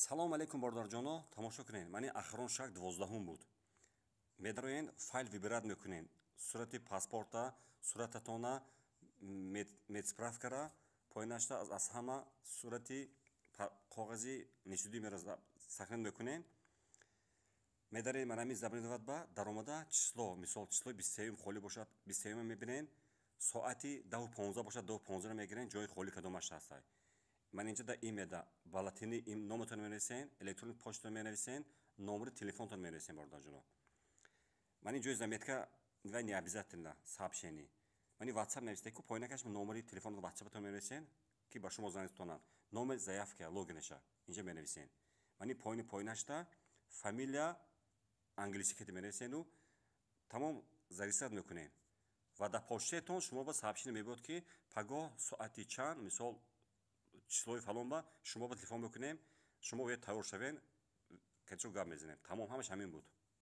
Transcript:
салом алейкум бордорҷоно, тамошо кунед. Мани ахрон шак 12 буд. Медароен файл вибират мекунен. Сурати паспорта, сурататона, медсправкара, поинашта аз ҳама сурати коғази нишудӣ сахнен мекунен. Медарен манами забани давад ба даромада число, мисол числои 23 холӣ бошад, 23 мебинен, соати 10:15 бошад, 10:15 мегирен, ҷои холӣ кадомаш ҳастай. Ман инҷа да имеда балатини номатон менависен, электронни почтаон менависен, номери телефонтон менависен бордорҷоно. Мани ҷои заметка ва не обязательно сообщение. Мани WhatsApp навистеку поинакаш номери телефонтон WhatsApp-тон менависен ки ба шумо занг тонанд. Номер заявка логинеша инҷа менависен. Мани поинашта фамилия англиси кет менависену тамом зарегистрат мекунем. Ва дар почтаетон шумо ба сообщение мебиёд ки пагоҳ соати чанд, мисол числои фалон ба шумо ба телефон мекунем, шумо бояд тайёр шавен, качо гап мезанем. Тамом ҳамаш ҳамин буд.